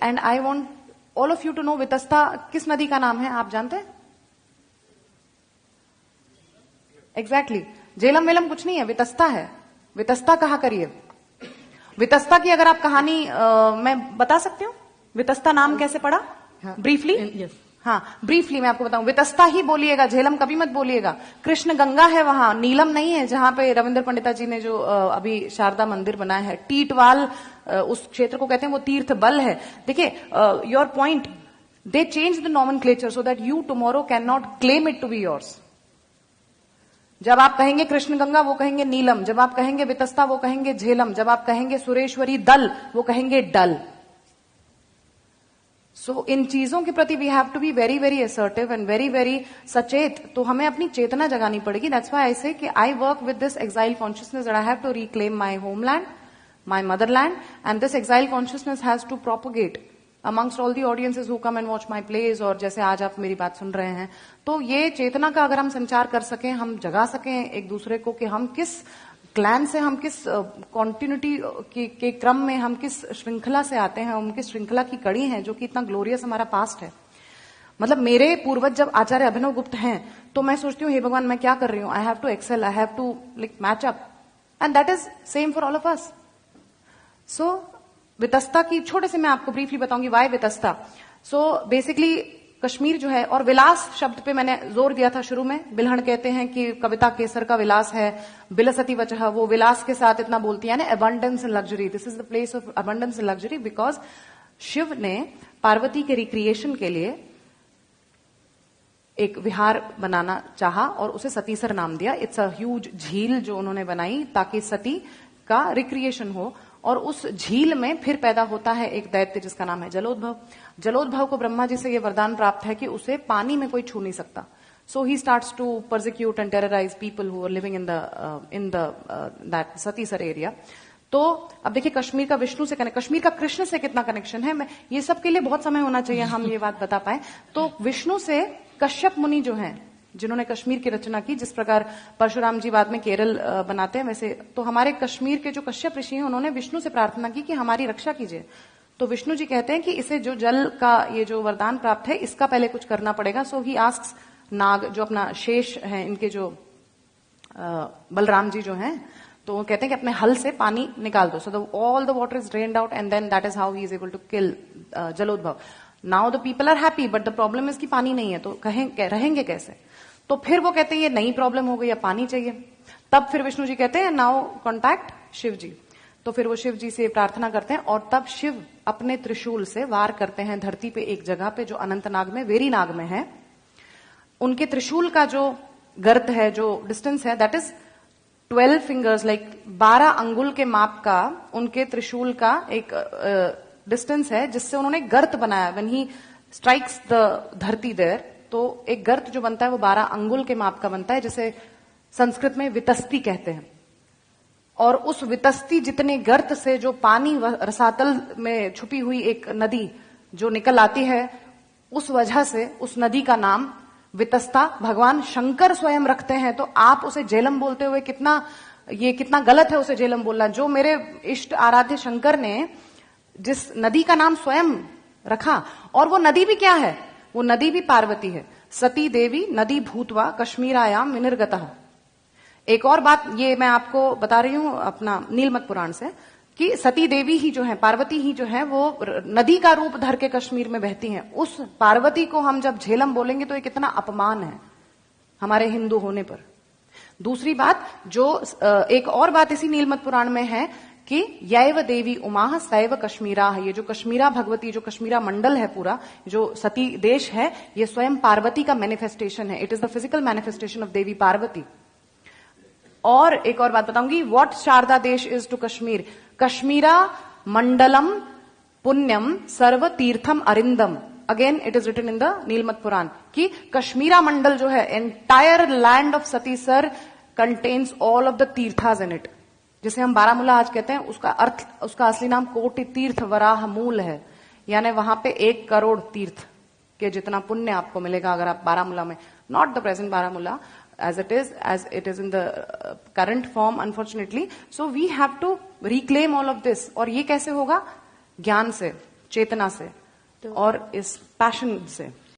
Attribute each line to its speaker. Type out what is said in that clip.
Speaker 1: And I want all of you to know Vitasta किस नदी का नाम है, आप जानते हैं? एग्जैक्टली झेलम वेलम कुछ नहीं है, वितस्ता है। वितस्ता कहा करिए। वितस्ता की अगर आप कहानी मैं बता सकती हूँ, वितस्ता नाम कैसे पड़ा? ब्रीफली हाँ, ब्रीफली मैं आपको बताऊं। वितस्ता ही बोलिएगा, झेलम कभी मत बोलिएगा। कृष्ण गंगा है वहां, नीलम नहीं है। जहां पे रविंद्र पंडिता जी ने जो अभी शारदा मंदिर बनाया है, टीटवाल उस क्षेत्र को कहते हैं, वो तीर्थ बल है। देखिए your point, they change the nomenclature so that you tomorrow can not claim it to be yours. जब आप कहेंगे कृष्ण गंगा वो कहेंगे नीलम, जब आप कहेंगे वितस्ता वो कहेंगे झेलम, जब आप कहेंगे सुरेश्वरी दल वो कहेंगे डल। सो इन चीजों के प्रति we have to be very very assertive and very very सचेत। तो हमें अपनी चेतना जगानी पड़ेगी। दैट्स व्हाई आई से कि I work with this exile consciousness that I have to reclaim my homeland, my motherland, and this exile consciousness has to propagate amongst all the audiences who come and watch my plays, और जैसे आज आप मेरी बात सुन रहे हैं। तो ये चेतना का अगर हम संचार कर सकें, हम जगा सकें एक दूसरे को कि हम किस क्लैन से, हम किस कॉन्टिन्यूटी के क्रम में, हम किस श्रृंखला से आते हैं, हम किस श्रृंखला की कड़ी है जो कि इतना ग्लोरियस हमारा पास्ट है। मतलब मेरे पूर्वज जब आचार्य अभिनव गुप्त हैं तो मैं सोचती हूँ हे भगवान मैं क्या कर रही हूँ, I have to excel, I have to like match up, and that is same for all of us. So Vitasta की छोटे से मैं आपको ब्रीफली बताऊंगी why Vitasta. So basically Kashmir जो है, और विलास शब्द पे मैंने जोर दिया था शुरू में। बिल्हण कहते हैं कि कविता केसर का विलास है, बिलसती वचह, वो विलास के साथ इतना बोलती है ना, abundance and luxury. This is the place of abundance and luxury because Shiva ने पार्वती के रिक्रिएशन के लिए एक विहार बनाना चाहा और उसे सतीसर नाम दिया। इट्स अ ह्यूज झील जो उन्होंने बनाई ताकि सती का रिक्रिएशन हो, और उस झील में फिर पैदा होता है एक दैत्य जिसका नाम है जलोद्भव। जलोद्भव को ब्रह्मा जी से यह वरदान प्राप्त है कि उसे पानी में कोई छू नहीं सकता। So he starts to persecute and terrorise people who are living in the that Satisar area. तो अब देखिए कश्मीर का विष्णु से कनेक्ट, कश्मीर का कृष्ण से कितना कनेक्शन है, मैं ये सब के लिए बहुत समय होना चाहिए हम ये बात बता पाए। तो विष्णु से कश्यप मुनि जो हैं, जिन्होंने कश्मीर की रचना की, जिस प्रकार परशुराम जी बाद में केरल बनाते हैं, वैसे तो हमारे कश्मीर के जो कश्यप ऋषि हैं उन्होंने विष्णु से प्रार्थना की कि हमारी रक्षा कीजिए। तो विष्णु जी कहते हैं कि इसे जो जल का ये जो वरदान प्राप्त है इसका पहले कुछ करना पड़ेगा। सो ही आस्क्स नाग, जो अपना शेष है, इनके जो बलराम जी जो हैं, तो वो कहते हैं कि अपने हल से पानी निकाल दो। So all the water is drained out and then that is how he is able to kill Jalodbhav. Now the people are happy but the problem is कि पानी नहीं है, तो रहेंगे कैसे? तो फिर वो कहते हैं ये नई प्रॉब्लम हो गई, अब पानी चाहिए। तब फिर विष्णु जी कहते हैं नाउ कॉन्टैक्ट शिव जी। तो फिर वो शिव जी से प्रार्थना करते हैं और तब शिव अपने त्रिशूल से वार करते हैं धरती पे एक जगह पे जो अनंतनाग में, वेरीनाग में है। उनके त्रिशूल का जो गर्त है, जो डिस्टेंस है, दैट इज 12 फिंगर्स, लाइक 12 अंगुल के माप का उनके त्रिशूल का एक डिस्टेंस है, जिससे उन्होंने गर्त बनाया। व्हेन ही स्ट्राइक्स द धरती देयर, तो एक गर्त जो बनता है वो 12 अंगुल के माप का बनता है, जिसे संस्कृत में वितस्ती कहते हैं। और उस वितस्ती जितने गर्त से जो पानी रसातल में छुपी हुई एक नदी जो निकल आती है, उस वजह से उस नदी का नाम वितस्ता भगवान शंकर स्वयं रखते हैं। तो आप उसे झेलम बोलते हुए कितना गलत है उसे झेलम बोलना। जो मेरे इष्ट आराध्य शंकर ने जिस नदी का नाम स्वयं रखा, और वो नदी भी क्या है, वो नदी भी पार्वती है। सती देवी नदी भूतवा कश्मीरायाम विनिर्गतः। एक और बात ये मैं आपको बता रही हूं अपना नीलमत पुराण से, कि सती देवी ही जो है, पार्वती ही जो है, वो नदी का रूप धर के कश्मीर में बहती हैं। उस पार्वती को हम जब झेलम बोलेंगे तो ये कितना अपमान है हमारे हिंदू होने पर। दूसरी बात, जो एक और बात इसी नीलमत पुराण में है कि यैव देवी उमा सैव कश्मीरा, ये जो कश्मीरा भगवती, जो कश्मीरा मंडल है पूरा, जो सती देश है, ये स्वयं पार्वती का मैनिफेस्टेशन है। It is the physical manifestation of Devi Parvati. और एक और बात बताऊंगी, what Sharada Desh is to Kashmir, कश्मीरा मंडलम पुण्यम सर्व तीर्थम अरिंदम। Again it is written in the Nilamata Purana कि कश्मीरा मंडल जो है, entire land of Satisar contains all of the तीर्थास इन इट। जिसे हम बारामूला आज कहते हैं, उसका अर्थ, उसका असली नाम कोटि तीर्थ वराह मूल है। यानी वहां पे 1 करोड़ तीर्थ के जितना पुण्य आपको मिलेगा अगर आप बारामूला में, not the present Baramulla as it is in the current form unfortunately. So we have to reclaim all of this. और ये कैसे होगा? ज्ञान से, चेतना से और इस पैशन से।